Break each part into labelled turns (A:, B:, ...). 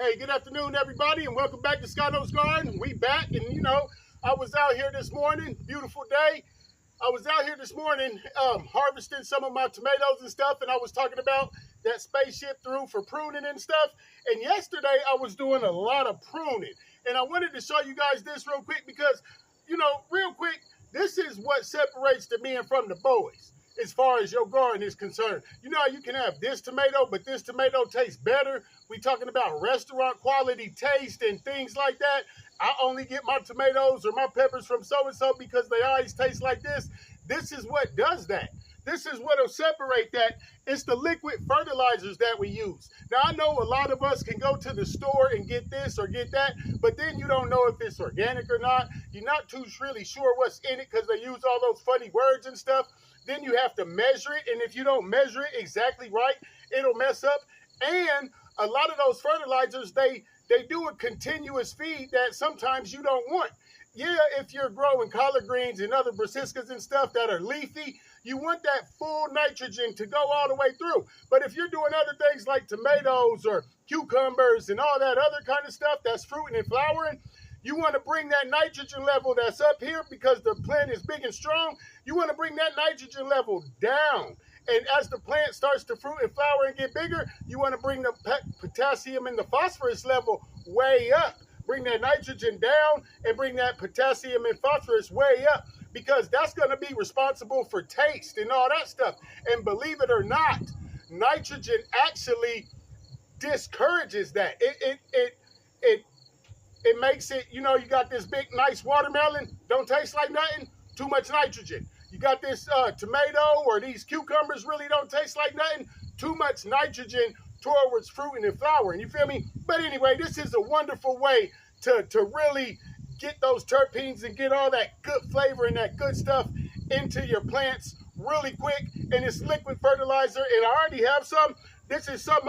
A: Hey, good afternoon, everybody, and welcome back to Scotto's Garden. We back, and I was out here this morning, beautiful day. I was out here this morning harvesting some of my tomatoes and stuff, and I was talking about that spaceship through for pruning and stuff. And yesterday, I was doing a lot of pruning, and I wanted to show you guys this real quick because, real quick, this is what separates the men from the boys as far as your garden is concerned. You know how you can have this tomato, but this tomato tastes better. We talking about restaurant quality taste and things like that. I only get my tomatoes or my peppers from so-and-so because they always taste like this. This is what does that. This is what will separate that. It's the liquid fertilizers that we use. Now, I know a lot of us can go to the store and get this or get that, but then you don't know if it's organic or not. You're not too really sure what's in it because they use all those funny words and stuff. Then you have to measure it, and if you don't measure it exactly right, it'll mess up. And a lot of those fertilizers, they do a continuous feed that sometimes you don't want. Yeah, if you're growing collard greens and other brassicas and stuff that are leafy, you want that full nitrogen to go all the way through. But if you're doing other things like tomatoes or cucumbers and all that other kind of stuff that's fruiting and flowering, you want to bring that nitrogen level that's up here because the plant is big and strong. You want to bring that nitrogen level down. And as the plant starts to fruit and flower and get bigger, you want to bring the potassium and the phosphorus level way up. Bring that nitrogen down and bring that potassium and phosphorus way up because that's going to be responsible for taste and all that stuff. And believe it or not, nitrogen actually discourages that. It makes it, you got this big, nice watermelon, don't taste like nothing, too much nitrogen. You got this tomato or these cucumbers really don't taste like nothing, too much nitrogen towards fruiting and flowering, you feel me? But anyway, this is a wonderful way to really get those terpenes and get all that good flavor and that good stuff into your plants really quick. And it's liquid fertilizer, and I already have some. This is some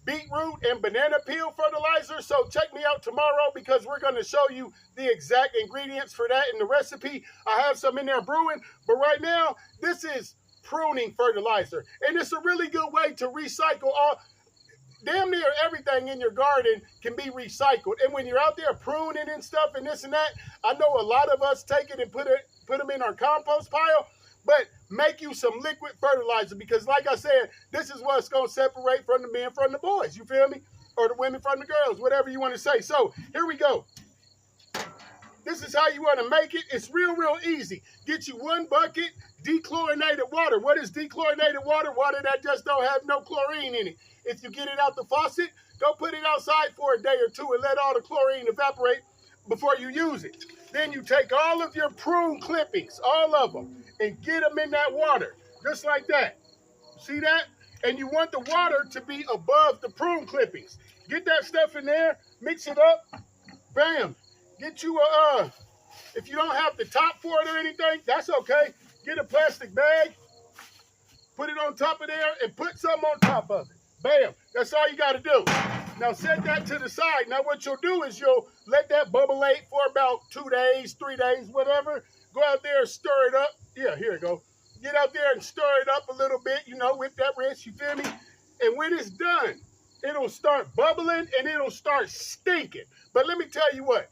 A: beetroot and banana peel fertilizer. So check me out tomorrow because we're going to show you the exact ingredients for that in the recipe. I have some in there brewing, but right now this is pruning fertilizer, and it's a really good way to recycle damn near everything in your garden can be recycled. And when you're out there pruning and stuff and this and that, I know a lot of us take it and put them in our compost pile, but make you some liquid fertilizer because, like I said, this is what's going to separate from the men from the boys, you feel me? Or the women from the girls, whatever you want to say. So here we go. This is how you want to make it. It's real easy. Get you 1 bucket dechlorinated water. What is dechlorinated water? Water that just don't have no chlorine in it. If you get it out the faucet, go put it outside for a day or two and let all the chlorine evaporate before you use it. Then you take all of your prune clippings, all of them, and get them in that water, just like that. See that? And you want the water to be above the prune clippings. Get that stuff in there, mix it up, bam. Get you if you don't have the top for it or anything, that's okay. Get a plastic bag, put it on top of there, and put some on top of it. Bam, that's all you got to do. Now set that to the side. Now what you'll do is you'll let that bubblate for about 2 days, 3 days, whatever. Go out there and stir it up. Yeah, here you go. Get out there and stir it up a little bit, with that wrist, you feel me? And when it's done, it'll start bubbling and it'll start stinking. But let me tell you what,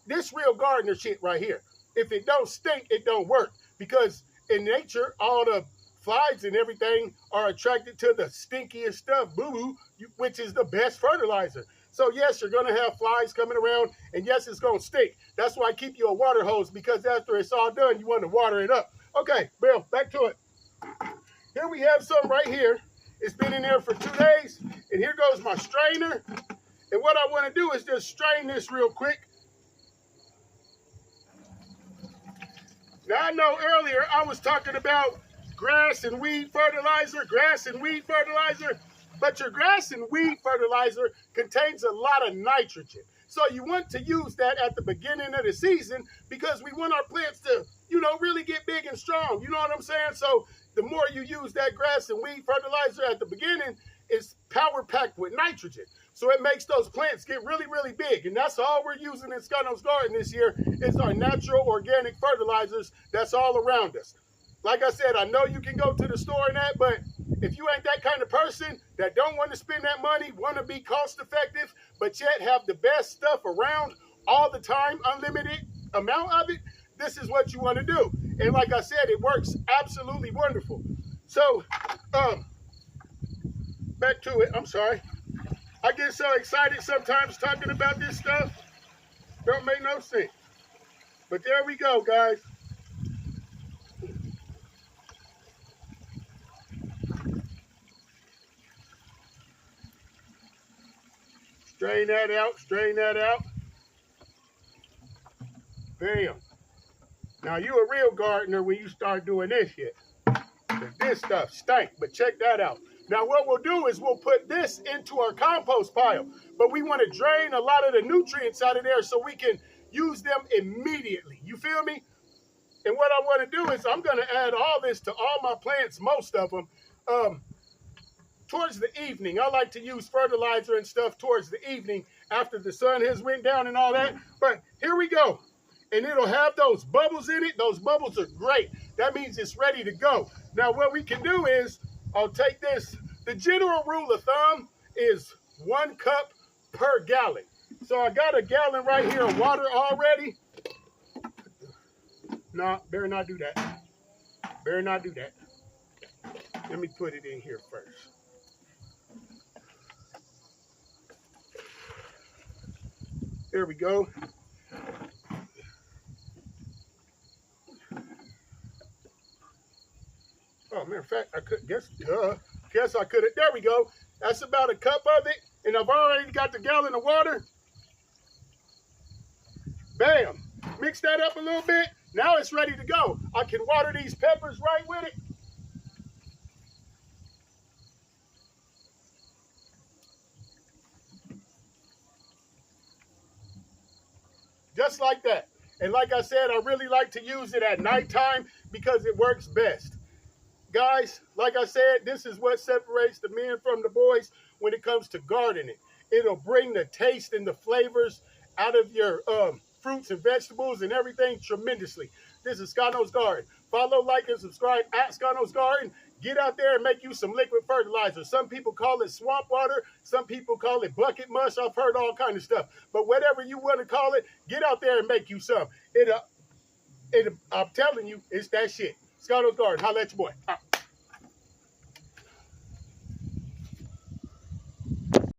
A: this real gardener shit right here, if it don't stink, it don't work. Because in nature, all the flies and everything are attracted to the stinkiest stuff, boo-boo, which is the best fertilizer. So yes, you're going to have flies coming around, and yes, it's going to stink. That's why I keep you a water hose, because after it's all done, you want to water it up. Okay, Bill, back to it. Here we have some right here. It's been in there for 2 days, and here goes my strainer. And what I want to do is just strain this real quick. Now, I know earlier I was talking about grass and weed fertilizer, but your grass and weed fertilizer contains a lot of nitrogen. So you want to use that at the beginning of the season because we want our plants to, really get big and strong. You know what I'm saying? So the more you use that grass and weed fertilizer at the beginning, it's power packed with nitrogen. So it makes those plants get really big. And that's all we're using in Scotto's Garden this year is our natural organic fertilizers that's all around us. Like I said, I know you can go to the store and that, but If you ain't that kind of person that don't want to spend that money, want to be cost effective, but yet have the best stuff around all the time, unlimited amount of it, this is what you want to do. And like I said, it works absolutely wonderful. So, back to it. I'm sorry. I get so excited sometimes talking about this stuff. Don't make no sense. But there we go, guys. Strain that out, strain that out. Bam. Now, you a real gardener when you start doing this shit. This stuff stank, but check that out. Now, what we'll do is we'll put this into our compost pile, but we want to drain a lot of the nutrients out of there so we can use them immediately. You feel me? And what I want to do is I'm going to add all this to all my plants, most of them, towards the evening. I like to use fertilizer and stuff towards the evening after the sun has went down and all that. But here we go. And it'll have those bubbles in it. Those bubbles are great. That means it's ready to go. Now, what we can do is I'll take this. The general rule of thumb is 1 cup per gallon. So I got a gallon right here of water already. No, better not do that. Better not do that. Let me put it in here first. There we go. Oh, matter of fact, I could guess I could have. There we go. That's about a cup of it. And I've already got the gallon of water. Bam. Mix that up a little bit. Now it's ready to go. I can water these peppers right with it. Just like that. And like I said, I really like to use it at nighttime because it works best. Guys, like I said, this is what separates the men from the boys when it comes to gardening. It'll bring the taste and the flavors out of your fruits and vegetables and everything tremendously. This is Scano's Garden. Follow, like, and subscribe at Scano's Garden. Get out there and make you some liquid fertilizer. Some people call it swamp water. Some people call it bucket mush. I've heard all kinds of stuff. But whatever you want to call it, get out there and make you some. I'm telling you, it's that shit. Scano's Garden. Holla at your boy.